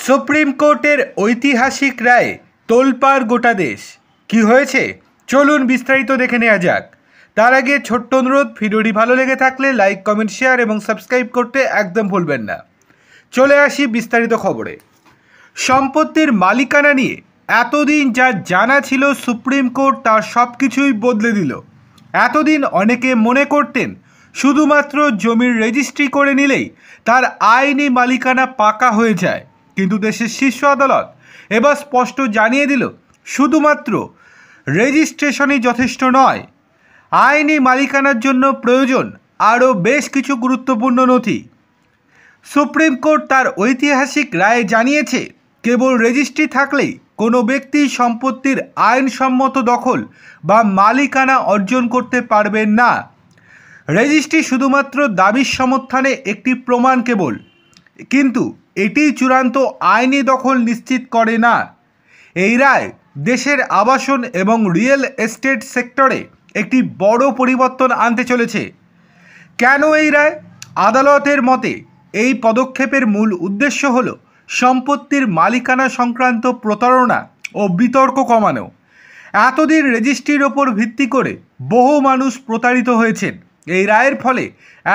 Supreme কোর্টের ঐতিহাসিক রায়ে তোলপাড় গোটা দেশ। কি হয়েছে চলুন বিস্তারিত দেখে নেওয়া যাক। তার আগে ছোট্ট অনুরোধ, ভিডিওটি ভালো লেগে থাকলে লাইক, কমেন্ট, শেয়ার এবং সাবস্ক্রাইব করতে একদম ভুলবেন না। চলে আসি বিস্তারিত খবরে। সম্পত্তির মালিকানা নিয়ে এতদিন যা জানা ছিল সুপ্রিম কোর্ট তার সব কিছুই বদলে দিল। এতদিন অনেকে মনে করতেন শুধুমাত্র জমির রেজিস্ট্রি করে নিলেই তার আইনি মালিকানা পাকা হয়ে যায়, কিন্তু দেশের শীর্ষ আদালত এবার স্পষ্ট জানিয়ে দিল শুধুমাত্র রেজিস্ট্রেশনই যথেষ্ট নয়। আইনি মালিকানার জন্য প্রয়োজন আরও বেশ কিছু গুরুত্বপূর্ণ নথি। সুপ্রিম কোর্ট তার ঐতিহাসিক রায়ে জানিয়েছে কেবল রেজিস্ট্রি থাকলেই কোনো ব্যক্তি সম্পত্তির আইনসম্মত দখল বা মালিকানা অর্জন করতে পারবেন না। রেজিস্ট্রি শুধুমাত্র দাবির সমর্থনে একটি প্রমাণ কেবল, কিন্তু এটি চূড়ান্ত আইনি দখল নিশ্চিত করে না। এই রায় দেশের আবাসন এবং রিয়েল এস্টেট সেক্টরে একটি বড় পরিবর্তন আনতে চলেছে। কেন এই রায়? আদালতের মতে এই পদক্ষেপের মূল উদ্দেশ্য হল সম্পত্তির মালিকানা সংক্রান্ত প্রতারণা ও বিতর্ক কমানো। এতদিন রেজিস্ট্রির ওপর ভিত্তি করে বহু মানুষ প্রতারিত হয়েছেন। এই রায়ের ফলে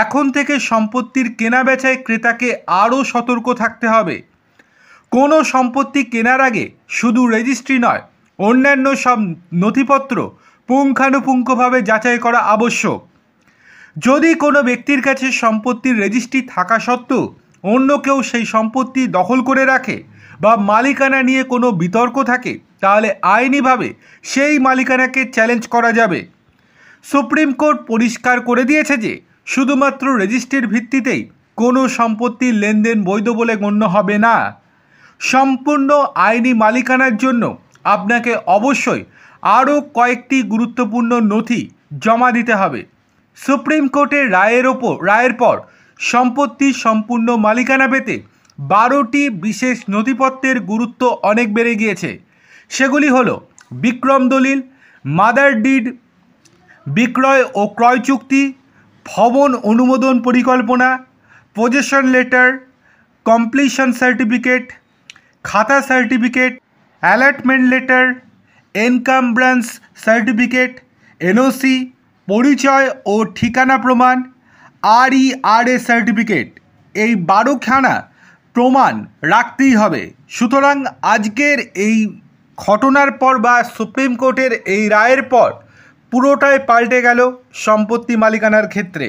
এখন থেকে সম্পত্তির কেনাবেচায় ক্রেতাকে আরও সতর্ক থাকতে হবে। কোনো সম্পত্তি কেনার আগে শুধু রেজিস্ট্রি নয়, অন্যান্য সব নথিপত্র পুঙ্খানুপুঙ্খভাবে যাচাই করা আবশ্যক। যদি কোনো ব্যক্তির কাছে সম্পত্তির রেজিস্ট্রি থাকা সত্ত্বেও অন্য কেউ সেই সম্পত্তি দখল করে রাখে বা মালিকানা নিয়ে কোনো বিতর্ক থাকে, তাহলে আইনিভাবে সেই মালিকানাকে চ্যালেঞ্জ করা যাবে। সুপ্রিম কোর্ট পরিষ্কার করে দিয়েছে যে শুধুমাত্র রেজিস্ট্রির ভিত্তিতেই কোনো সম্পত্তির লেনদেন বৈধ বলে গণ্য হবে না। সম্পূর্ণ আইনি মালিকানার জন্য আপনাকে অবশ্যই আরও কয়েকটি গুরুত্বপূর্ণ নথি জমা দিতে হবে। সুপ্রিম কোর্টের রায়ের পর সম্পত্তির সম্পূর্ণ মালিকানা পেতে 12টি বিশেষ নথিপত্রের গুরুত্ব অনেক বেড়ে গিয়েছে। সেগুলি হলো বিক্রম দলিল, মাদার ডিড, বিক্রয় ও ক্রয় চুক্তি, ভবন অনুমোদন পরিকল্পনা, possession letter, completion certificate, khata certificate, allotment letter, encumbrance certificate, NOC, পরিচয় ও ঠিকানা প্রমাণ, RERA সার্টিফিকেট। এই 12খানা প্রমাণ রাখতেই হবে। সুতরাং আজকের এই ঘটনার পর বা সুপ্রিম কোর্টের এই রায়ের পর পুরোটাই পাল্টে গেল সম্পত্তি মালিকানার ক্ষেত্রে।